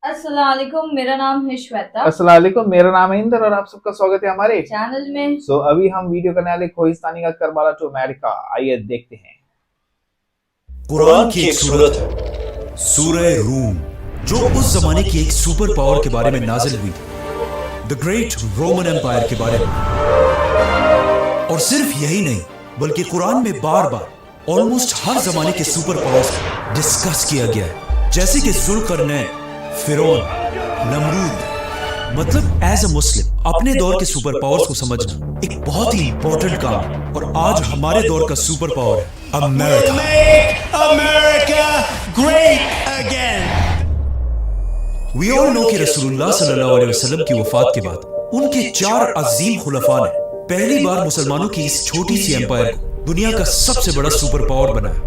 अस्सलाम वालेकुम, मेरा नाम है श्वेता। अस्सलाम वालेकुम, मेरा नाम है इंदर और आप सबका स्वागत है हमारे चैनल में। अभी हम वीडियो करने वाले कोहिस्तानी का करबला टू अमेरिका। आइए देखते हैं। कुरान की एक सूरत है, सूरह रूम, जो उस जमाने की एक सुपर पावर के बारे में नाजिल हुई, द ग्रेट रोमन एम्पायर के बारे में। और सिर्फ यही नहीं, बल्कि कुरान में बार बार ऑलमोस्ट हर जमाने के सुपर पावर्स को डिस्कस किया गया है, जैसे कि जुल्करनैन, फिरौन, नमरूद। मतलब एज अ मुस्लिम अपने दौर के सुपर पावर्स को समझना एक बहुत ही इंपॉर्टेंट काम है। और आज हमारे दौर का सुपर पावर है America. America great again. We all know कि रसूलुल्लाह सल्लल्लाहु अलैहि वसल्लम की वफात के बाद उनके 4 अजीम खुलफा ने पहली बार मुसलमानों की इस छोटी सी एम्पायर को दुनिया का सबसे बड़ा सुपर पावर बनाया।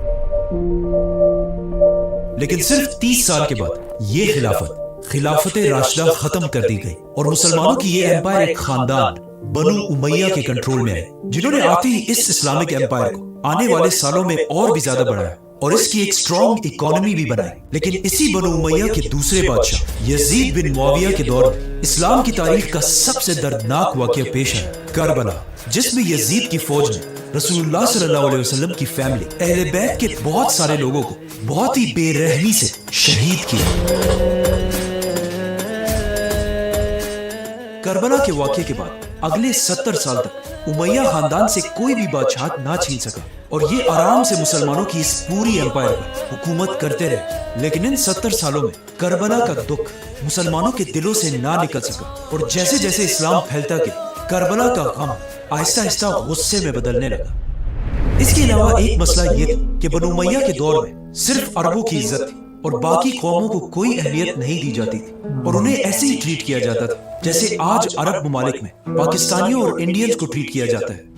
लेकिन सिर्फ 30 साल के बाद ये खिलाफत राशिदा खत्म कर दी गई और मुसलमानों की ये एम्पायर एक खानदान बनु उमैया के कंट्रोल में है, जिन्होंने आते ही इस इस्लामिक एम्पायर को आने वाले सालों में और भी ज्यादा बढ़ाया और इसकी एक स्ट्रॉन्ग इकोनॉमी भी बनाई। लेकिन इसी बनु उमैया के दूसरे बादशाह यजीद बिन मुआविया के दौर में इस्लाम की तारीख का सबसे दर्दनाक वाकया पेश है, करबला, जिसमें यजीद की फौज ने रसूलुल्लाह सल्लल्लाहु अलैहि वसल्लम की फैमिली अहले बैत के बहुत सारे लोगों को बहुत ही बेरहमी से शहीद किया। करबला के वाकये के बाद अगले 70 साल तक उमैया खानदान से कोई भी बादशाह ना छीन सका और ये आराम से मुसलमानों की इस पूरी एम्पायर पर हुकूमत करते रहे। लेकिन इन 70 सालों में करबला का दुख मुसलमानों के दिलों से ना निकल सका और जैसे जैसे इस्लाम फैलता गया, करबला का गम आहिस्ता आहिस्ता गुस्से में बदलने लगा। इसके अलावा एक मसला ये था कि बनु उमैया के दौर में सिर्फ अरबों की इज्जत थी और बाकी कौमों को कोई अहमियत नहीं दी जाती थी और उन्हें ऐसे ही ट्रीट किया जाता था जैसे आज अरब ममालिक में पाकिस्तानियों और इंडियंस को ट्रीट किया जाता है।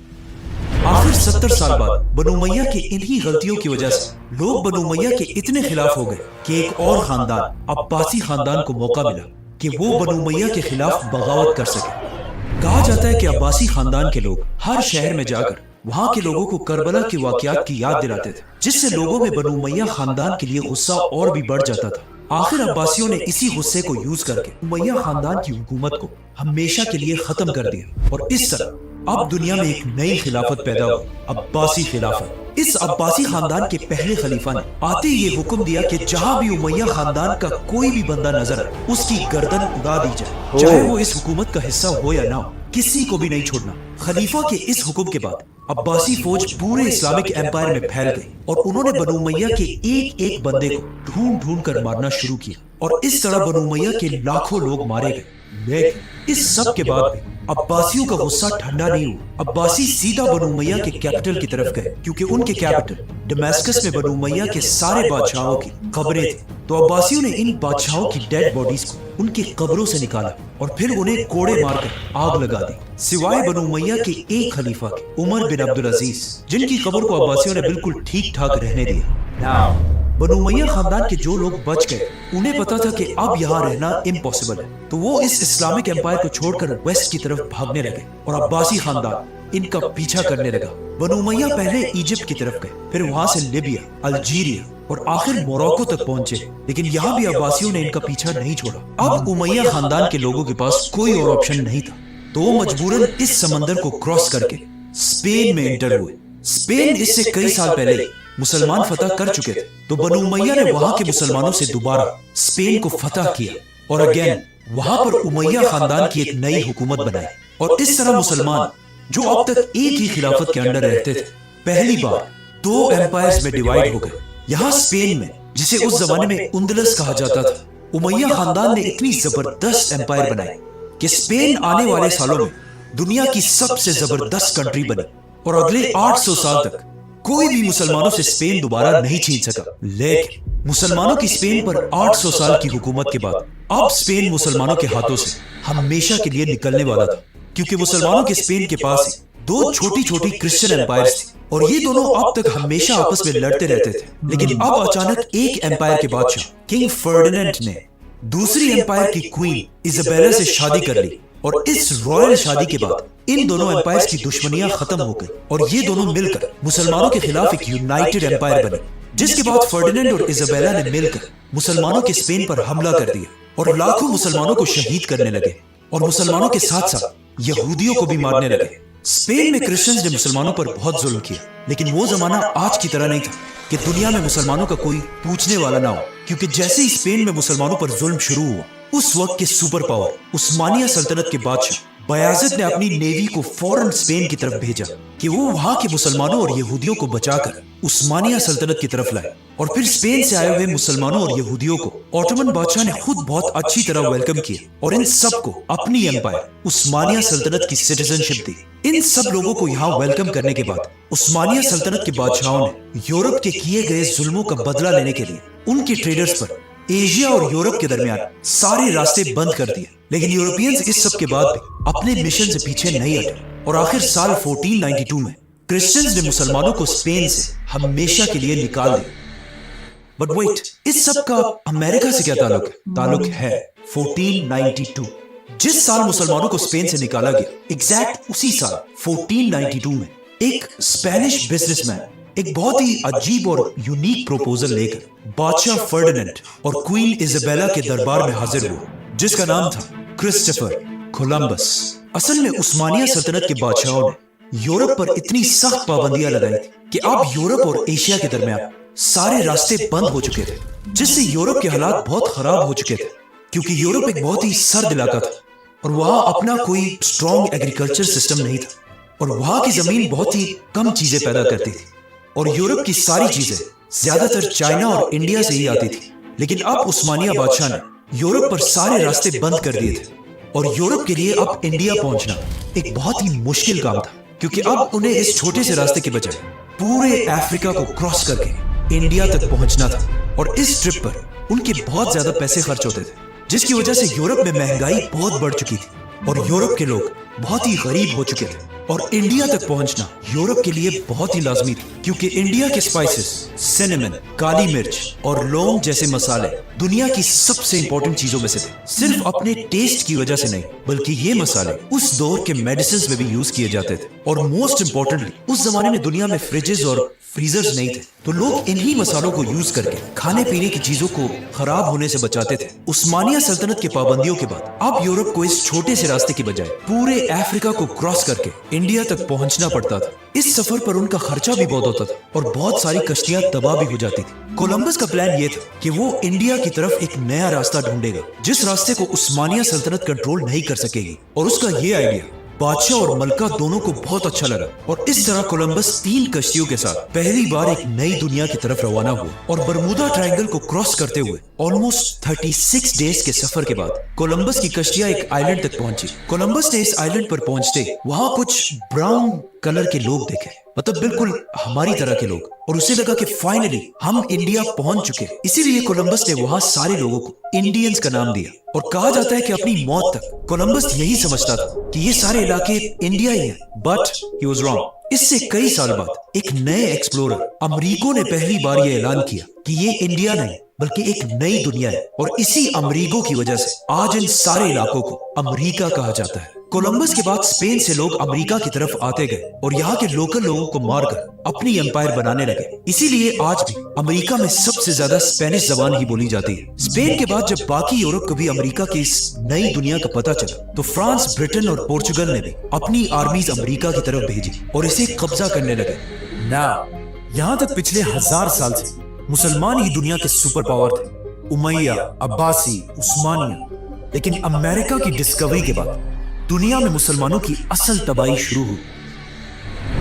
आखिर 70 साल बाद बनु उमैया की इन्हीं गलतियों की वजह से लोग बनु उमैया के इतने खिलाफ हो गए कि एक और खानदान अब्बासी खानदान को मौका मिला कि वो बनु उमैया के खिलाफ बगावत कर सके। कहा जाता है कि अब्बासी खानदान के लोग हर शहर में जाकर वहां के लोगों को करबला के वाकयात की याद दिलाते थे, जिससे लोगों में बनु उमैया खानदान के लिए गुस्सा और भी बढ़ जाता था। आखिर अब्बासियों ने इसी गुस्से को यूज करके उमैया खानदान की हुकूमत को हमेशा के लिए खत्म कर दिया और इस तरह अब दुनिया में एक नई खिलाफत पैदा हुई, अब्बासी खिलाफत। इस अब्बासी खानदान के पहले खलीफा ने आते ही ये हुक्म दिया कि जहां भी उमैया खानदान का कोई भी बंदा नजर आए उसकी गर्दन उड़ा दी जाए, चाहे वो इस हुकूमत का हिस्सा हो या ना हो, किसी को भी नहीं छोड़ना। खलीफा के इस हुक्म के बाद अब्बासी फौज पूरे इस्लामिक एम्पायर में फैल गई और उन्होंने बनु उमैया के एक एक बंदे को ढूंढ ढूंढ कर मारना शुरू किया और इस तरह बनु उमैया के लाखों लोग मारे गए। लेकिन इस सब के बाद भी अब्बासियों का गुस्सा ठंडा नहीं हुआ। अब्बासी सीधा बनु उमैया के कैपिटल की तरफ गए, क्योंकि उनके कैपिटल दमास्कस में बनु उमैया के सारे बादशाहों की कब्रें थी। तो अब्बासियों ने इन बादशाहों की डेड बॉडीज को उनकी कब्रों से निकाला और फिर उन्हें कोड़े मारकर आग लगा दी, सिवाय बनु उमैया के एक खलीफा के, उमर बिन अब्दुल अजीज, जिनकी कब्र को अब्बासियों ने बिल्कुल ठीक ठाक रहने दिया। बनु उमैया खानदान के जो लोग बच गए उन्हें पता था कि अब यहाँ रहना इम्पॉसिबल है, तो वो इस इस्लामिक एम्पायर को छोड़कर वेस्ट की तरफ भागने लगे और अब्बासी खानदान इनका पीछा करने लगा। बनु उमैया पहले इजिप्ट की तरफ गए, फिर वहां से लिबिया, अल्जीरिया और आखिर मोरक्को तक पहुंचे, लेकिन यहाँ भी अब्बासियों ने इनका पीछा नहीं छोड़ा। अब उमैया खानदान के लोगों के पास कोई और ऑप्शन नहीं था, तो वो मजबूरन इस समंदर को क्रॉस करके स्पेन में एंटर हुए। स्पेन इससे कई साल पहले मुसलमान फतह कर चुके थे, तो बनु उमैया ने वहां के मुसलमानों से दोबारा स्पेन को फतह किया और अगेन वहां पर उमैया खानदान की एक नई हुकूमत बनाई। और इस तरह मुसलमान जो अब तक एक ही खिलाफत के अंडर रहते थे, पहली बार 2 एम्पायर्स में डिवाइड हो गए। यहाँ स्पेन में, जिसे उस जमाने में उंदलस कहा जाता था, उमैया खानदान ने इतनी जबरदस्त एम्पायर बनाई कि स्पेन आने वाले सालों में दुनिया की सबसे जबरदस्त कंट्री बनी और अगले 800 साल तक कोई भी मुसलमानों से स्पेन दोबारा नहीं छीन सका। लेकिन मुसलमानों की स्पेन पर 800 साल की हुकूमत के बाद अब स्पेन मुसलमानों के हाथों से हमेशा के लिए निकलने वाला था, क्योंकि मुसलमानों के स्पेन के पास ही 2 छोटी छोटी क्रिश्चियन एम्पायर्स थी और ये दोनों अब तक हमेशा आपस में लड़ते रहते थे। लेकिन अब अचानक एक एम्पायर के बादशाह किंग फर्डिनेंड ने दूसरी एम्पायर की क्वीन इजाबेला से शादी कर ली और इस रॉयल शादी के बाद इन दोनों एम्पायर्स की दुश्मनियां खत्म हो गई और ये दोनों मिलकर मुसलमानों के खिलाफ एक यूनाइटेड एम्पायर बने, जिसके बाद फर्डिनेंड और इजाबेला ने मिलकर मुसलमानों के स्पेन पर हमला कर दिया और लाखों मुसलमानों को शहीद करने लगे और मुसलमानों के साथ साथ यहूदियों को भी मारने लगे। स्पेन में क्रिश्चियंस ने मुसलमानों पर बहुत जुल्म किया, लेकिन वो जमाना आज की तरह नहीं था कि दुनिया में मुसलमानों का कोई पूछने वाला ना हो, क्योंकि जैसे ही स्पेन में मुसलमानों पर जुल्म शुरू हुआ, उस वक्त के सुपर पावर उस्मानिया सल्तनत के बादशाह बयाज़िद ने अपनी नेवी को फौरन स्पेन की तरफ भेजा कि वो वहां के मुसलमानों और यहूदियों को बचाकर उस्मानिया सल्तनत की तरफ लाए। और फिर स्पेन से आए हुए मुसलमानों और यहूदियों को ऑटोमन बादशाह ने खुद बहुत अच्छी तरह वेलकम किया और इन सब को अपनी एम्पायर उस्मानिया सल्तनत की सिटीजनशिप दी। इन सब लोगों को यहाँ वेलकम करने के बाद उस्मानिया सल्तनत के बादशाहों ने यूरोप के किए गए जुल्मों का बदला लेने के लिए उनके ट्रेडर्स पर एशिया और यूरोप के दरमियान सारे रास्ते बंद कर दिए। लेकिन यूरोपियंस इस सब के बाद भी अपने मिशन से पीछे नहीं हटे और आखिर साल 1492 में क्रिश्चियंस ने मुसलमानों को स्पेन से हमेशा के लिए निकाल दिया। बट वेट, इस सब का अमेरिका से क्या ताल्लुक है? ताल्लुक है 1492। जिस साल मुसलमानों को स्पेन से निकाला गया, एग्जैक्ट उसी साल 1492 में एक स्पेनिश बिजनेसमैन एक बहुत ही अजीब और यूनिक प्रपोजल लेकर बादशाह फर्डिनेंड और क्वीन इजाबेला के दरबार में हाजिर हुआ, जिसका नाम था क्रिस्टोफर कोलंबस। असल में उस्मानिया सल्तनत के बादशाहों ने यूरोप पर इतनी सख्त पाबंदियां लगाई थी कि अब यूरोप और एशिया के दरमियान सारे रास्ते बंद हो चुके थे, जिससे यूरोप के हालात बहुत खराब हो चुके थे, क्योंकि यूरोप एक बहुत ही सर्द इलाका था और वहां अपना कोई स्ट्रॉन्ग एग्रीकल्चर सिस्टम नहीं था और वहां की जमीन बहुत ही कम चीजें पैदा करती थी और यूरोप की सारी चीजें ज्यादातर चाइना और इंडिया से ही आती थी। लेकिन अब उस्मानिया बादशाह ने यूरोप पर सारे रास्ते बंद कर दिए थे और यूरोप के लिए अब इंडिया पहुंचना एक बहुत ही मुश्किल काम था, क्योंकि अब उन्हें इस छोटे से रास्ते के बजाय पूरे अफ्रीका को क्रॉस करके इंडिया तक पहुंचना था। और इस ट्रिप पर उनके बहुत ज्यादा पैसे खर्च होते थे, जिसकी वजह से यूरोप में महंगाई बहुत बढ़ चुकी थी और यूरोप के लोग बहुत ही गरीब हो चुके थे। और इंडिया तक पहुंचना यूरोप के लिए बहुत ही लाजमी था, क्योंकि इंडिया के स्पाइसेस, सिनेमन, काली मिर्च और लौंग जैसे मसाले दुनिया की सबसे इंपॉर्टेंट चीजों में से थे। सिर्फ अपने टेस्ट की वजह से नहीं, बल्कि ये मसाले उस दौर के मेडिसिन में भी यूज किए जाते थे। और मोस्ट इंपॉर्टेंटली, उस जमाने में दुनिया में फ्रिजेस और फ्रीजर्स नहीं थे, तो लोग इन्हीं मसालों को यूज करके खाने पीने की चीजों को खराब होने से बचाते थे। उस्मानिया सल्तनत के पाबंदियों के बाद अब यूरोप को इस छोटे से रास्ते की बजाय पूरे अफ्रीका को क्रॉस करके इंडिया तक पहुंचना पड़ता था। इस सफर पर उनका खर्चा भी बहुत होता था और बहुत सारी कश्तियां तबाह भी हो जाती थी। कोलंबस का प्लान ये था कि वो इंडिया की तरफ एक नया रास्ता ढूंढेगा, जिस रास्ते को उस्मानिया सल्तनत कंट्रोल नहीं कर सकेगी। और उसका ये आइडिया बादशाह और मलका दोनों को बहुत अच्छा लगा और इस तरह कोलंबस 3 कश्तियों के साथ पहली बार एक नई दुनिया की तरफ रवाना हुआ और बरमूदा ट्रायंगल को क्रॉस करते हुए ऑलमोस्ट 36 डेज के सफर के बाद कोलंबस की कश्तियां एक आइलैंड तक पहुंची। कोलंबस ने इस आइलैंड पर पहुंचते वहां कुछ ब्राउन कलर के लोग देखे, मतलब बिल्कुल हमारी तरह के लोग, और उसे लगा कि फाइनली हम इंडिया पहुंच चुके। इसीलिए कोलंबस ने वहां सारे लोगों को इंडियंस का नाम दिया और कहा जाता है कि अपनी मौत तक कोलंबस यही समझता था कि ये सारे इलाके इंडिया ही है, बट ही वाज रॉन्ग। इससे कई साल बाद एक नए एक्सप्लोरर अमरीको ने पहली बार ये ऐलान किया कि ये इंडिया नहीं बल्कि एक नई दुनिया है, और इसी अमरीको की वजह से आज इन सारे इलाकों को अमरीका कहा जाता है। कोलंबस के बाद स्पेन से लोग अमेरिका की तरफ आते गए और यहाँ के लोकल लोगों को मारकर अपनी एम्पायर बनाने लगे। इसीलिए आज भी अमेरिका में सबसे ज्यादा स्पेनिश जबान ही बोली जाती है। स्पेन के बाद जब बाकी यूरोप को भी अमेरिका की इस नई दुनिया का पता चला, तो फ्रांस, ब्रिटेन और पोर्चुगल ने भी अपनी आर्मीज अमेरिका की तरफ भेजी और इसे कब्जा करने लगे। नाउ यहाँ तक पिछले 1000 साल से मुसलमान ही दुनिया के सुपर पावर थे, उमैया, अब्बासी, उस्मानिया। लेकिन अमेरिका की डिस्कवरी के बाद दुनिया में मुसलमानों की असल तबाही शुरू हुई,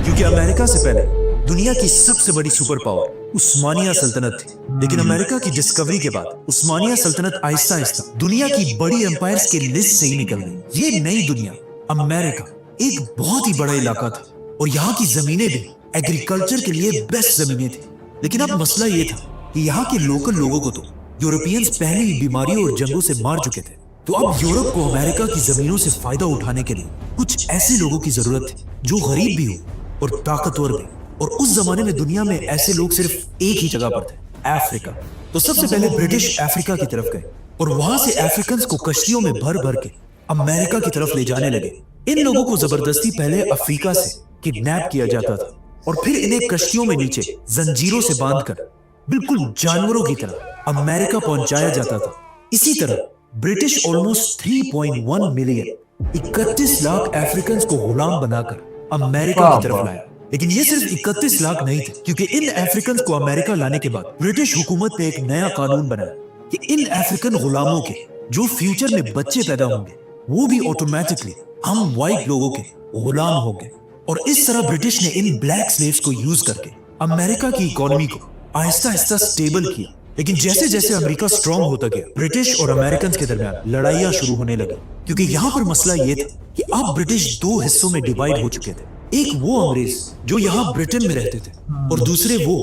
क्योंकि अमेरिका से पहले दुनिया की सबसे बड़ी सुपर पावर उस्मानिया सल्तनत थी। लेकिन अमेरिका की डिस्कवरी के बाद उस्मानिया सल्तनत आहिस्ता आहिस्ता दुनिया की बड़ी एम्पायर्स के लिस्ट से ही निकल गई। ये नई दुनिया अमेरिका एक बहुत ही बड़ा इलाका था और यहाँ की जमीनें भी एग्रीकल्चर के लिए बेस्ट जमीनें थी। लेकिन अब मसला ये था कि यहाँ के लोकल लोगों को तो यूरोपियंस पहले ही बीमारियों और जंगों से मार चुके थे, तो अब यूरोप को अमेरिका की जमीनों से फायदा उठाने के लिए कुछ ऐसे लोगों की जरूरत थी जो गरीब भी हो और ताकतवर भी। और उस जमाने में दुनिया में ऐसे लोग सिर्फ एक ही जगह पर थे, अफ्रीका। तो सबसे पहले ब्रिटिश अफ्रीका की तरफ गए और वहां से अफ्रीकन्स को कश्तियों में भर भर के अमेरिका की तरफ ले जाने लगे। इन लोगों को जबरदस्ती पहले अफ्रीका से किडनैप किया जाता था और फिर इन्हें कश्तियों में नीचे जंजीरों से बांधकर बिल्कुल जानवरों की तरह अमेरिका पहुंचाया जाता था। इसी तरह British almost 3.1 million 31 lakh African को गुलाम बनाकर अमेरिका की तरफ लाया। लेकिन ये सिर्फ 31 लाख नहीं थे, क्योंकि इन अफ्रीकन को अमेरिका लाने के बाद ब्रिटिश हुकूमत ने एक नया कानून बनाया कि इन अफ्रीकन गुलामों के जो फ्यूचर में बच्चे पैदा होंगे वो भी ऑटोमेटिकली हम व्हाइट लोगों के गुलाम होंगे। और इस तरह ब्रिटिश ने इन ब्लैक स्लेव्स को यूज करके अमेरिका की इकोनॉमी को आहिस्ता आहिस्ता स्टेबल किया। लेकिन जैसे जैसे अमेरिका स्ट्रांग होता गया, ब्रिटिश और अमेरिकन के दरमियान लड़ाइयां शुरू होने लगी, क्योंकि यहाँ पर मसला ये था कि अब ब्रिटिश दो हिस्सों में डिवाइड हो चुके थे। एक वो अंग्रेज जो यहाँ ब्रिटेन में रहते थे और दूसरे वो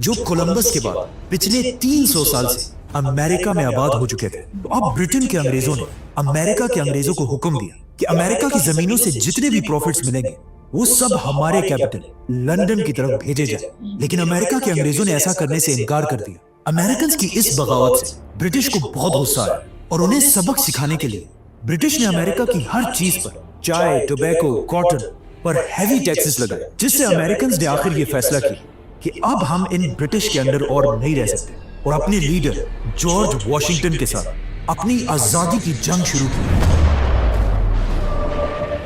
जो कोलंबस के बाद पिछले 300 साल से अमेरिका में आबाद हो चुके थे। तो अब ब्रिटेन के अंग्रेजों ने अमेरिका के अंग्रेजों को हुक्म दिया कि अमेरिका की जमीनों से जितने भी प्रॉफिट्स मिलेंगे वो सब हमारे कैपिटल लंदन की तरफ भेजे जाए। लेकिन अमेरिका के अंग्रेजों ने ऐसा करने से इनकार कर दिया। अमेरिकन की इस बगावत से ब्रिटिश को बहुत गुस्सा आया और उन्हें सबक सिखाने के लिए ब्रिटिश ने अमेरिका की हर चीज पर, चाय, टोबैको, कॉटन पर हैवी टैक्सेस लगाए, जिससे अमेरिकन ने आखिर ये फैसला किया कि अब हम इन ब्रिटिश के अंडर और नहीं रह सकते और अपने लीडर जॉर्ज वॉशिंगटन के साथ अपनी आजादी की जंग शुरू की।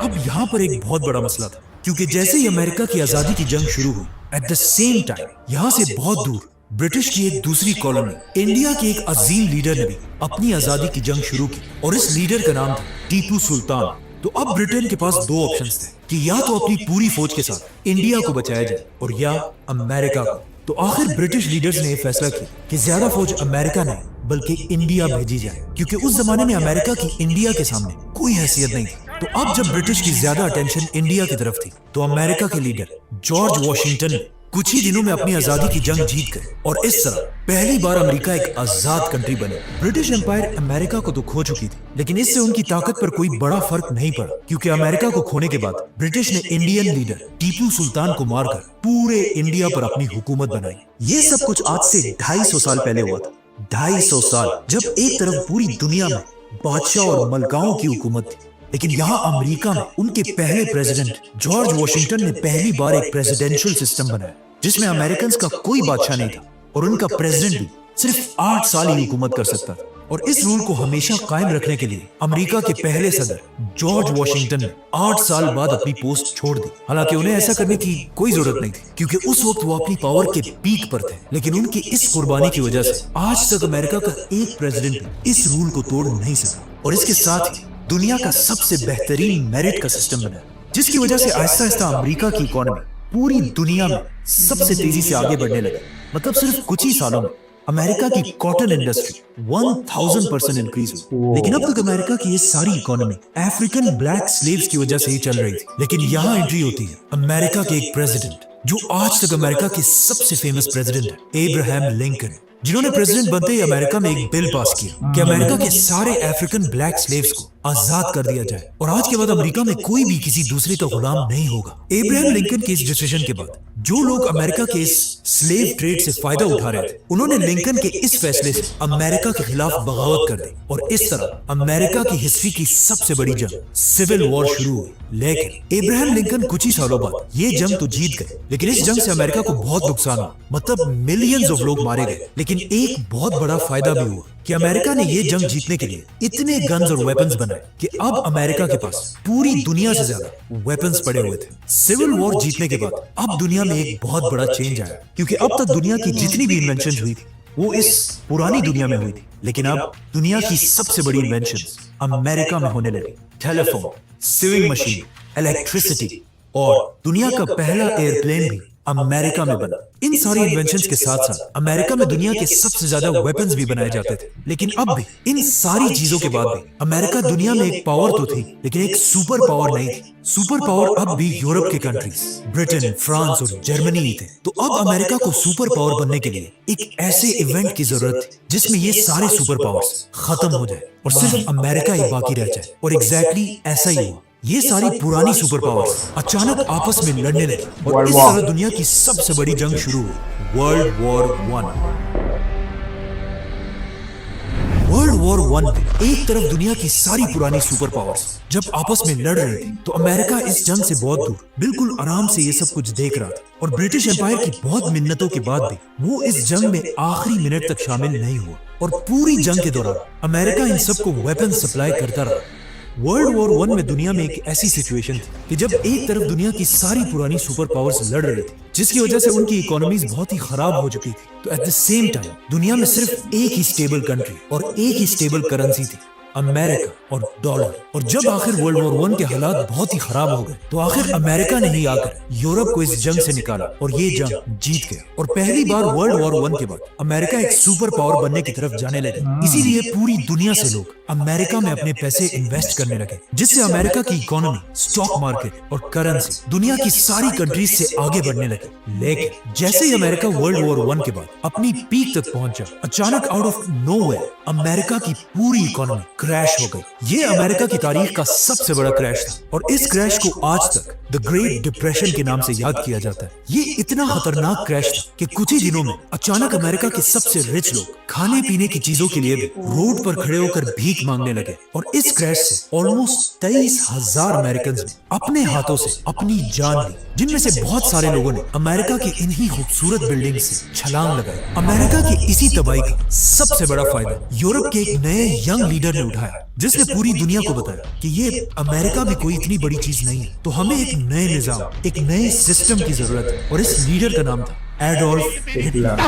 अब यहाँ पर एक बहुत बड़ा मसला था, क्योंकि जैसे ही अमेरिका की आजादी की जंग शुरू हुई, एट द सेम टाइम यहाँ से बहुत दूर ब्रिटिश की एक दूसरी कॉलोनी इंडिया के एक अजीम लीडर ने भी अपनी आजादी की जंग शुरू की और इस लीडर का नाम था टीपू सुल्तान। तो अब ब्रिटेन के पास दो ऑप्शंस थे कि या तो अपनी पूरी फौज के साथ इंडिया को बचाया जाए और या अमेरिका को। तो आखिर ब्रिटिश लीडर्स ने यह फैसला किया कि ज्यादा फौज अमेरिका नहीं बल्कि इंडिया भेजी जाए, क्योंकि उस जमाने में अमेरिका की इंडिया के सामने कोई हैसियत नहीं थी। तो अब जब ब्रिटिश की ज्यादा अटेंशन इंडिया की तरफ थी, तो अमेरिका के लीडर जॉर्ज वॉशिंगटन ने कुछ ही दिनों में अपनी आजादी की जंग जीत गए और इस तरह पहली बार अमेरिका एक आजाद कंट्री बने। ब्रिटिश एम्पायर अमेरिका को तो खो चुकी थी, लेकिन इससे उनकी ताकत पर कोई बड़ा फर्क नहीं पड़ा, क्योंकि अमेरिका को खोने के बाद ब्रिटिश ने इंडियन लीडर टीपू सुल्तान को मारकर पूरे इंडिया पर अपनी हुकूमत बनाई। ये सब कुछ आज से 250 साल पहले हुआ था। 250 साल जब एक तरफ पूरी दुनिया में बादशाह और मलकाओं की हुकूमत थी, लेकिन यहाँ अमेरिका में उनके पहले प्रेसिडेंट जॉर्ज वॉशिंगटन ने पहली बार एक प्रेसिडेंशियल सिस्टम बनाया, जिसमें अमेरिकन का कोई बादशाह नहीं था और उनका प्रेसिडेंट भी सिर्फ 8 साल ही हुकूमत कर सकता था। और इस रूल को हमेशा कायम रखने के लिए अमेरिका के पहले सदर जॉर्ज वॉशिंगटन ने 8 साल बाद अपनी पोस्ट छोड़ दी। हालांकि उन्हें ऐसा करने की कोई जरूरत नहीं थी, क्योंकि उस वक्त वो अपनी पावर के पीक पर थे। लेकिन उनकी इस कुर्बानी की वजह से आज तक अमेरिका का एक प्रेसिडेंट भी इस रूल को तोड़ नहीं सका और इसके साथ ही दुनिया का सबसे बेहतरीन मेरिट का सिस्टम बना, जिसकी वजह से आहिस्ता आहिस्ता अमेरिका की इकोनॉमी पूरी दुनिया में सबसे तेजी से आगे बढ़ने लगी। मतलब सिर्फ कुछ ही सालों में अमेरिका की कॉटन इंडस्ट्री 1000% इंक्रीज हुई। लेकिन अब तक अमेरिका की ये सारी इकोनॉमी अफ्रीकन ब्लैक स्लेव्स की वजह से ही चल रही थी। लेकिन यहाँ एंट्री होती है अमेरिका के एक प्रेसिडेंट जो आज तक अमेरिका के सबसे फेमस प्रेसिडेंट है, एब्राहम लिंकन, जिन्होंने प्रेसिडेंट बनते ही अमेरिका में एक बिल पास किया कि अमेरिका के सारे अफ्रीकन ब्लैक स्लेव्स को आजाद कर दिया जाए और आज के बाद अमेरिका में कोई भी किसी दूसरे का गुलाम नहीं होगा। एब्राहम लिंकन के इस डिसीजन के बाद जो लोग अमेरिका के इस स्लेव ट्रेड से फायदा उठा रहे थे, उन्होंने लिंकन के इस फैसले से अमेरिका के खिलाफ बगावत कर दी और इस तरह अमेरिका की हिस्ट्री की सबसे बड़ी जंग सिविल वॉर शुरू हुई। लेकिन एब्राहम लिंकन कुछ ही सालों बाद ये जंग तो जीत गए, लेकिन इस जंग से अमेरिका को बहुत नुकसान हुआ। मतलब मिलियंस ऑफ लोग मारे गए। लेकिन एक बहुत बड़ा फायदा भी हुआ कि अमेरिका ने ये जंग जीतने के लिए इतने गन्स और वेपन्स बनाए कि अब अमेरिका के पास पूरी दुनिया से ज्यादा वेपन्स पड़े हुए थे। सिविल वॉर जीतने के बाद अब दुनिया में एक बहुत बड़ा चेंज आया, क्योंकि अब तक दुनिया की जितनी भी इन्वेंशन हुई थी वो इस पुरानी दुनिया में हुई थी, लेकिन अब दुनिया की सबसे बड़ी इन्वेंशन अमेरिका में होने लगी। टेलीफोन, सिविंग मशीन, इलेक्ट्रिसिटी और दुनिया का पहला एयरप्लेन भी अमेरिका में बना। इन सारी इन्वेंशंस के साथ साथ अमेरिका में दुनिया के सबसे ज्यादा वेपन्स भी बनाए जाते थे। लेकिन अब भी इन सारी चीजों के बाद भी अमेरिका दुनिया में एक पावर तो थी, लेकिन एक सुपर पावर नहीं थी। सुपर पावर अब भी यूरोप के कंट्रीज ब्रिटेन, फ्रांस और जर्मनी ही थे। तो अब अमेरिका को सुपर पावर बनने के लिए एक ऐसे इवेंट की जरूरत थी जिसमें ये सारे सुपर पावर्स खत्म हो जाए और सिर्फ अमेरिका ही बाकी रह जाए। और एग्जैक्टली ऐसा ही हुआ। ये सारी पुरानी सुपर पावर्स अचानक आपस में लड़ने लगी और इस तरह दुनिया की सबसे बड़ी जंग शुरू हुई, वर्ल्ड वॉर 1। वर्ल्ड वॉर 1 में एक तरफ दुनिया की सारी पुरानी सुपर पावर्स जब आपस में लड़ रहे थे तो अमेरिका इस जंग से बहुत दूर बिल्कुल आराम से ये सब कुछ देख रहा था, और ब्रिटिश एम्पायर की बहुत मिन्नतों के बाद भी वो इस जंग में आखिरी मिनट तक शामिल नहीं हुआ, और पूरी जंग के दौरान अमेरिका इन सबको वेपन सप्लाई करता रहा। वर्ल्ड वॉर 1 में दुनिया में एक ऐसी सिचुएशन थी कि जब एक तरफ दुनिया की सारी पुरानी सुपर पावर्स लड़ रही थी, जिसकी वजह से उनकी इकोनॉमीज बहुत ही खराब हो चुकी थी, तो एट द सेम टाइम दुनिया में सिर्फ एक ही स्टेबल कंट्री और एक ही स्टेबल करेंसी थी, अमेरिका और डॉलर। और जब आखिर वर्ल्ड वॉर 1 के हालात बहुत ही खराब हो गए तो आखिर अमेरिका ने ही आकर यूरोप को इस जंग से निकाला और ये जंग जीत गया, और पहली बार वर्ल्ड वॉर 1 के बाद अमेरिका एक सुपर पावर बनने की तरफ जाने लगे। इसीलिए पूरी दुनिया से लोग अमेरिका में अपने पैसे इन्वेस्ट करने लगे, जिससे अमेरिका की इकोनॉमी, स्टॉक मार्केट और करेंसी दुनिया की सारी कंट्रीज से आगे बढ़ने लगे। लेकिन जैसे ही अमेरिका वर्ल्ड वॉर 1 के बाद अपनी पीक तक पहुंचा, अचानक आउट ऑफ नोवेयर अमेरिका की पूरी इकोनॉमी क्रैश हो गई। ये अमेरिका की तारीख का सबसे बड़ा क्रैश था, और इस क्रैश को आज तक द ग्रेट डिप्रेशन के नाम से याद किया जाता है। ये इतना खतरनाक क्रैश था कि कुछ ही दिनों में अचानक अमेरिका के सबसे रिच लोग खाने पीने की चीजों के लिए भी रोड पर खड़े होकर भीख मांगने लगे, और इस क्रैश से ऑलमोस्ट 23,000 अमेरिकन ने अपने हाथों से अपनी जान ली, जिनमें से बहुत सारे लोगों ने अमेरिका की इन्हीं खूबसूरत बिल्डिंग से छलांग लगाई। अमेरिका की इसी तबाही का सबसे बड़ा फायदा यूरोप के एक नए यंग लीडर ने उठाया, जिसने पूरी दुनिया को बताया कि ये अमेरिका भी कोई इतनी बड़ी चीज नहीं है, तो हमें एक नए निजाम, एक नए सिस्टम की जरूरत है। और इस लीडर का नाम था एडोल्फ हिटलर।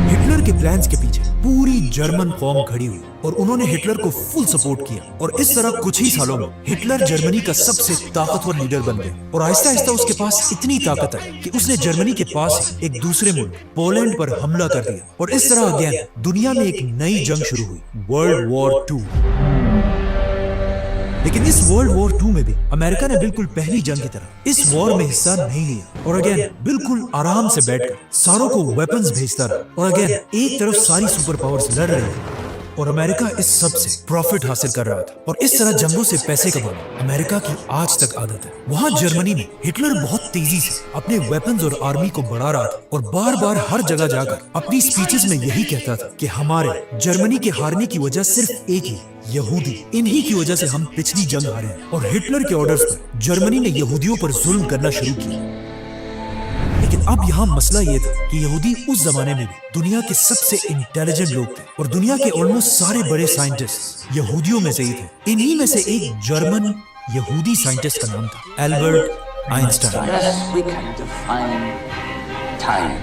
हिटलर के प्लान्स के पीछे पूरी जर्मन कौम खड़ी हुई, और उन्होंने हिटलर को फुल सपोर्ट किया, और इस तरह कुछ ही सालों में हिटलर जर्मनी का सबसे ताकतवर लीडर बन गया। और आहिस्ता आहिस्ता उसके पास इतनी ताकत है कि उसने जर्मनी के पास ही एक दूसरे मुल्क पोलैंड पर हमला कर दिया, और इस तरह अगेन दुनिया में एक नई जंग शुरू हुई, वर्ल्ड वॉर 2। लेकिन इस वर्ल्ड वॉर 2 में भी अमेरिका ने बिल्कुल पहली जंग की तरह इस वॉर में हिस्सा नहीं लिया, और अगेन बिल्कुल आराम से बैठकर सारों को वेपन्स भेजता रहा, और अगेन एक तरफ सारी सुपर पावर्स लड़ रही थी और अमेरिका इस सब से प्रॉफिट हासिल कर रहा था। और इस तरह जंगों से पैसे कमाना अमेरिका की आज तक आदत है। वहाँ जर्मनी में हिटलर बहुत तेजी से अपने वेपन्स और आर्मी को बढ़ा रहा था, और बार बार हर जगह जाकर अपनी स्पीचेस में यही कहता था कि हमारे जर्मनी के हारने की वजह सिर्फ एक ही, यहूदी, इन्हीं की वजह से हम पिछली जंग हारे हैं। और हिटलर के ऑर्डर्स पर जर्मनी ने यहूदियों पर जुल्म करना शुरू किया। लेकिन अब यहाँ मसला ये था कि यहूदी उस जमाने में भी दुनिया के सबसे इंटेलिजेंट लोग थे, और दुनिया के ऑलमोस्ट सारे बड़े साइंटिस्ट यहूदियों में से ही थे। इन्हीं में से एक जर्मन यहूदी साइंटिस्ट का नाम था एल्बर्ट आइंस्टाइन।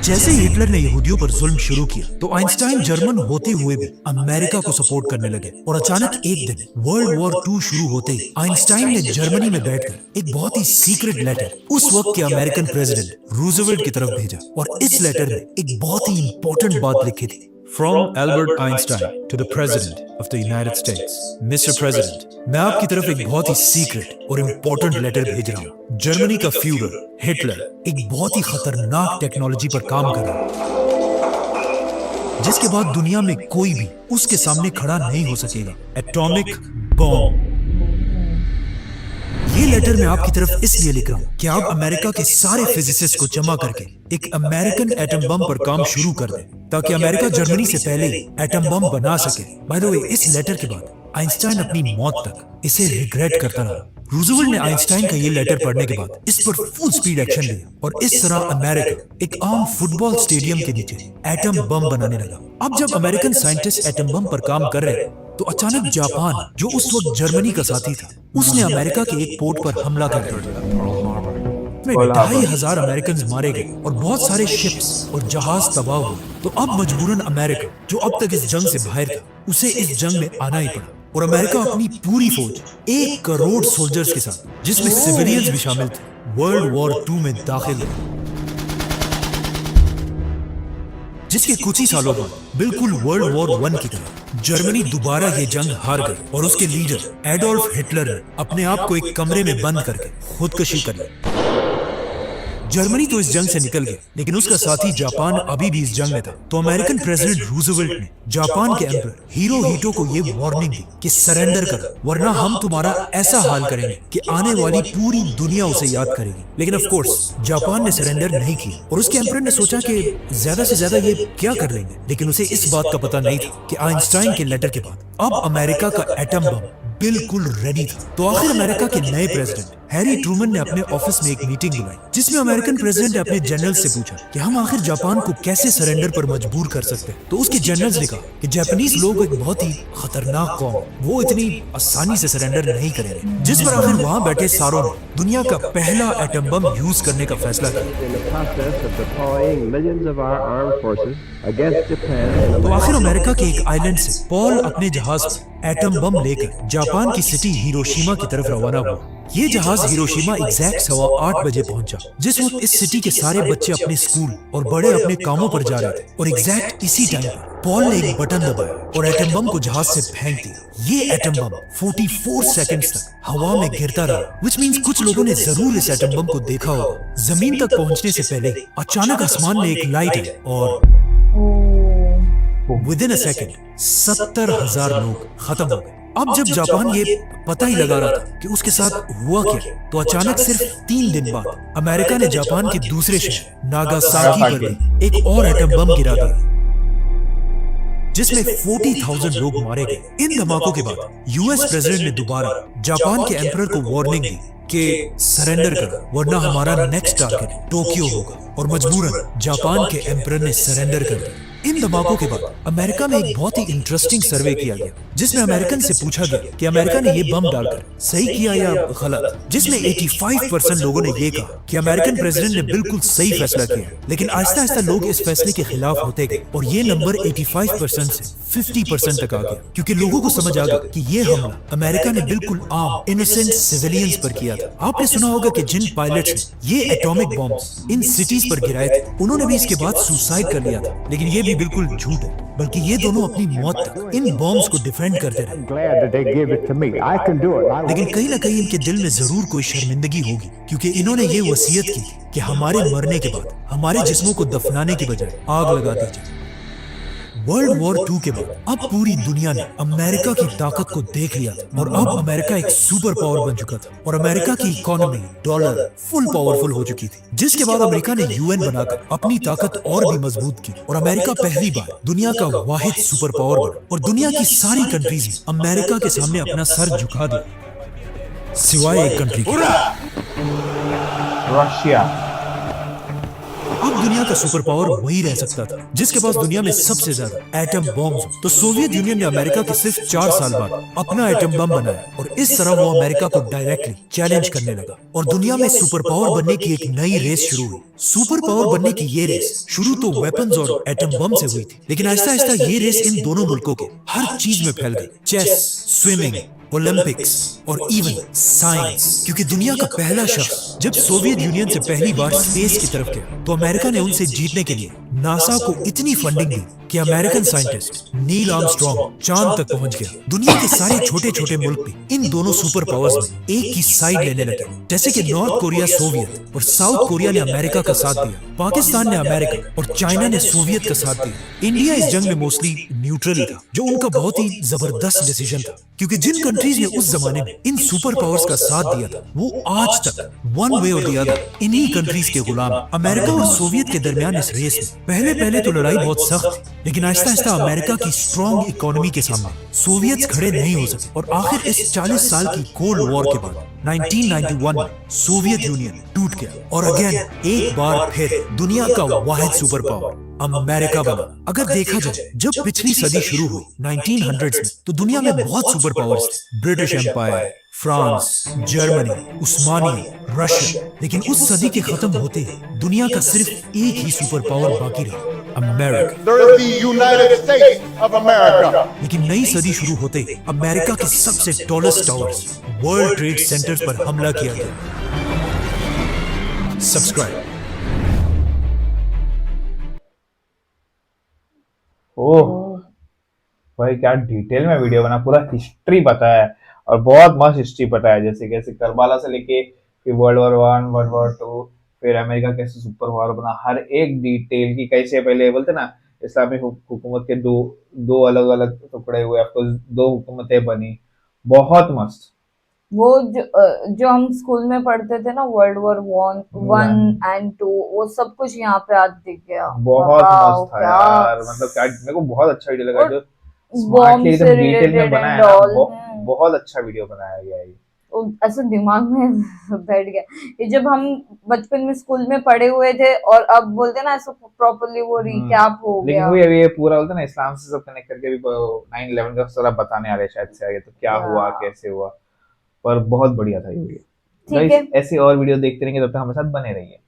जैसे ही हिटलर ने यहूदियों पर जुल्म शुरू किया तो आइंस्टाइन जर्मन होते हुए भी अमेरिका को सपोर्ट करने लगे, और अचानक एक दिन वर्ल्ड वॉर 2 शुरू होते ही आइंस्टाइन ने जर्मनी में बैठकर एक बहुत ही सीक्रेट लेटर उस वक्त के अमेरिकन प्रेसिडेंट रूजवेल्ट की तरफ भेजा, और इस लेटर में एक बहुत ही इंपॉर्टेंट बात लिखी थी। From Albert Einstein to the President of the United States, Mr. President, मैं आपकी तरफ एक बहुत ही सीक्रेट और इम्पोर्टेंट लेटर भेज रहा हूँ। जर्मनी का फ्यूरर हिटलर एक बहुत ही खतरनाक टेक्नोलॉजी पर काम कर रहा है, जिसके बाद दुनिया में कोई भी उसके सामने खड़ा नहीं हो सकेगा, एटॉमिक बॉम्ब। ये लेटर मैं आपकी तरफ इसलिए लिख रहा हूँ कि आप अमेरिका के सारे फिजिसिस्ट को जमा करके एक अमेरिकन एटम बम पर काम शुरू कर दें, ताकि अमेरिका जर्मनी से पहले ही एटम बम बना सके। बाय द वे, इस लेटर के बाद आइंस्टाइन अपनी मौत तक इसे रिग्रेट करता रहा। रूजवेल्ट ने आइंस्टाइन का ये लेटर पढ़ने के बाद इस पर फुल स्पीड एक्शन लिया, और इस तरह अमेरिका एक आम फुटबॉल स्टेडियम के नीचे एटम बम बनाने लगा। अब जब अमेरिकन साइंटिस्ट एटम बम पर काम कर रहे तो अचानक जापान, जो उस वक्त जर्मनी का साथी था, उसने अमेरिका के एक पोर्ट पर हमला कर दिया। 2,500 अमेरिकन मारे गए और बहुत सारे शिप्स और जहाज तबाह हुए। तो अब मजबूरन अमेरिका, जो अब तक इस जंग से बाहर था, उसे इस जंग में आना ही पड़ा, और अमेरिका अपनी पूरी फौज 1 करोड़ सोल्जर्स के साथ, जिसमें सिविलियंस भी शामिल थे, वर्ल्ड वॉर 2 में दाखिल हुए। जिसके कुछ ही सालों बाद बिल्कुल वर्ल्ड वॉर 1 की तरह जर्मनी दोबारा ये जंग हार गई, और उसके लीडर एडोल्फ हिटलर ने अपने आप को एक कमरे में बंद करके खुदकुशी कर ली। जर्मनी तो इस जंग से निकल गया, लेकिन उसका साथी जापान अभी भी इस जंग में था। तो अमेरिकन प्रेसिडेंट रूजवेल्ट ने जापान के एम्परर हिरोहितो को ये वार्निंग दी कि सरेंडर करो, वरना हम तुम्हारा ऐसा हाल करेंगे कि आने वाली पूरी दुनिया उसे याद करेगी। लेकिन ऑफ कोर्स जापान ने सरेंडर नहीं किया और उसके एम्परर ने सोचा कि ज्यादा से ज्यादा ये क्या कर लेंगे, लेकिन उसे इस बात का पता नहीं था कि आइंस्टाइन के लेटर के बाद अब अमेरिका का एटम बम बिल्कुल रेडी था। तो आखिर अमेरिका के नए प्रेसिडेंट हैरी ट्रूमन ने अपने ऑफिस में एक मीटिंग बुलाई, जिसमें अमेरिकन प्रेसिडेंट ने अपने जनरल्स से पूछा कि हम आखिर जापान को कैसे सरेंडर पर मजबूर कर सकते हैं। तो उसके जनरल्स ने कहा कि जापानीज लोग एक बहुत ही खतरनाक कौम, वो इतनी आसानी से सरेंडर नहीं करेंगे। जिस पर आखिर वहाँ बैठे सारों ने दुनिया का पहला एटम बम यूज करने का फैसला किया। तो आखिर अमेरिका के एक आइलैंड से पॉल अपने जहाज पर एटम बम लेकर जापान की सिटी हिरोशिमा की तरफ रवाना हुआ। ये जहाज हिरोशिमा एग्जैक्ट 8:15 बजे पहुंचा। जिस वक्त इस सिटी के सारे बच्चे अपने स्कूल और बड़े अपने कामों पर जा रहे थे, और एग्जैक्ट इसी टाइम पर पॉल ने एक बटन दबाया और एटम बम को जहाज से फेंक दिया। ये एटम बम 44 सेकंड्स तक हवा में गिरता रहा, which means कुछ लोगों ने जरूर इस एटम बम को देखा होगा। जमीन तक पहुंचने से पहले अचानक आसमान में एक लाइट आई और विदिन अ सेकंड 70,000 लोग खत्म हो गए। अब जब जापान ये पता ही लगा रहा था कि उसके साथ हुआ क्या, तो अचानक सिर्फ 3 दिन बाद अमेरिका ने जापान के दूसरे शहर नागासाकी पर भी एक और एटम बम गिरा दिया, जिसमें 40,000 लोग मारे गए। इन धमाकों के बाद यूएस प्रेसिडेंट ने दोबारा जापान के एम्परर को वार्निंग दी कि सरेंडर करो, वरना हमारा नेक्स्ट टारगेट टोक्यो होगा। और मजबूरन जापान के एम्परर ने सरेंडर कर दिया। इन धमाकों के बाद अमेरिका में एक बहुत ही इंटरेस्टिंग सर्वे किया गया, जिसमें अमेरिकन से पूछा गया कि अमेरिका ने ये बम डालकर सही किया या गलत, जिसमें 85% लोगों ने ये कहा कि अमेरिकन प्रेसिडेंट ने बिल्कुल सही फैसला किया। लेकिन आहिस्ता आहिस्ता लोग इस फैसले के खिलाफ होते गए और ये नंबर 85% से 50% तक आ गया, क्योंकि लोगों को समझ आ गया कि ये हमला अमेरिका ने बिल्कुल आम इनोसेंट सिविलियंस पर किया था। आपने सुना होगा कि जिन पायलट्स ने ये एटॉमिक बॉम्ब्स इन सिटीज पर गिराए थे, उन्होंने भी इसके बाद सुसाइड कर लिया था। लेकिन ये भी बिल्कुल झूठ है, बल्कि ये दोनों अपनी मौत तक इन बॉम्ब्स को डिफेंड करते रहे। लेकिन कहीं ना कहीं इनके दिल में जरूर कोई शर्मिंदगी होगी, क्योंकि इन्होंने ये वसीयत की कि हमारे मरने के बाद हमारे जिस्मों को दफनाने की बजाय आग लगा दी जाए। वर्ल्ड वॉर 2 के बाद अब पूरी दुनिया ने अमेरिका की ताकत को देख लिया था और अब अमेरिका एक सुपर पावर बन चुका था और अमेरिका की इकोनॉमी डॉलर फुल पावरफुल हो चुकी थी, जिसके बाद अमेरिका ने यूएन बनाकर अपनी ताकत और भी मजबूत की और अमेरिका पहली बार दुनिया का वाहिद सुपर पावर बना और दुनिया की सारी कंट्रीज ने अमेरिका के सामने अपना सर झुका दिया, सिवाय एक कंट्री के। रशिया। अब दुनिया का सुपर पावर वही रह सकता था जिसके पास दुनिया में सबसे ज्यादा एटम बॉम्ब्स हो। तो सोवियत यूनियन ने अमेरिका के सिर्फ 4 साल बाद अपना एटम बम बनाया और इस तरह वो अमेरिका को डायरेक्टली चैलेंज करने लगा और दुनिया में सुपर पावर बनने की एक नई रेस शुरू हुई। सुपर पावर बनने की ये रेस शुरू तो वेपन्स और एटम बम से हुई थी, लेकिन आहिस्ता आहिस्ता ये रेस इन दोनों मुल्कों के हर चीज में फैल गई। चेस, स्विमिंग, ओलंपिक्स और इवन साइंस, क्योंकि दुनिया का पहला शख्स जब सोवियत यूनियन से पहली बार स्पेस की तरफ गया तो अमेरिका ने उनसे जीतने के लिए नासा को इतनी फंडिंग दी कि अमेरिकन साइंटिस्ट नील आर्मस्ट्रॉन्ग चांद तक पहुंच गया। दुनिया के सारे छोटे छोटे मुल्क भी इन दोनों सुपर पावर्स में एक ही साइड लेने लगे, जैसे कि नॉर्थ कोरिया सोवियत और साउथ कोरिया ने अमेरिका का साथ दिया, पाकिस्तान ने अमेरिका और चाइना ने सोवियत का साथ दिया। इंडिया इस जंग में मोस्टली न्यूट्रल था, जो उनका बहुत ही जबरदस्त डिसीजन था, क्योंकि जिन कंट्रीज ने उस जमाने में इन सुपर पावर्स का साथ दिया था वो आज तक वन वे और द अदर इन्हीं कंट्रीज के गुलाम। अमेरिका और सोवियत के दरमियान इस रेस में पहले तो लड़ाई बहुत सख्त थी, लेकिन आहिस्ता आहिस्ता अमेरिका की स्ट्रॉन्ग इकोनॉमी के सामने सोवियत खड़े नहीं हो सके और आखिर इस 40 साल की कोल्ड वॉर के बाद 1991 में सोवियत यूनियन टूट गया और अगेन एक बार फिर दुनिया का वाहिद सुपर पावर अमेरिका बना। अगर देखा जाए जब पिछली सदी शुरू हुई 1900s में तो दुनिया में बहुत सुपर पावर्स थे, ब्रिटिश एम्पायर, फ्रांस, जर्मनी, उस्मानी, रशिया, लेकिन उस सदी के खत्म होते ही दुनिया का सिर्फ एक ही सुपर पावर बाकी रहा, अमेरिका। लेकिन नई सदी शुरू होते ही अमेरिका के सबसे tallest towers world trade centres पर हमला किया गया। सब्सक्राइब। ओह भाई क्या डिटेल में वीडियो बना, पूरा हिस्ट्री पता है और बहुत मस्त हिस्ट्री पता है, जैसे कैसे करबला से लेके फिर वर्ल्ड वॉर 1, वर्ल्ड वॉर 2, फिर अमेरिका कैसे सुपर पावर बना, हर एक डिटेल की, कैसे पहले बोलते ना इस्लामिक हुकूमत के दो दो अलग अलग टुकड़े हुए, आपको दो हुकूमतें बनी, बहुत मस्त। वो जो हम स्कूल में पढ़ते थे ना, world war one and two, वो सब कुछ यहाँ पे आज दिख गया। बहुत वाओ, मस्त था क्या यार, मतलब क्या, मेरे को बहुत अच्छा वीडियो लगा, और जो बॉम्ब स्मार्टली से एकदम डिटेल में रिलेटेड बनाया एंड ना, ऑल। बहुत अच्छा वीडियो बनाया गया है ये। ऐसे दिमाग में बैठ गया ये, जब हम बचपन में स्कूल में पढ़े हुए थे और अब बोलते ना ऐसा प्रॉपरली वो रिकैप हो लेकिन गया। वही अभी ये पूरा बोलते ना इस्लाम से सब कनेक्ट करके भी 9/11 का सारा बताने आ रहे हैं शायद से आगे, तो क्या हुआ कैसे हुआ, पर बहुत बढ़िया था ये वीडियो। ठीक है, ऐसे और वीडियो देखते रहेंगे, तब तक हमारे साथ बने रहिए।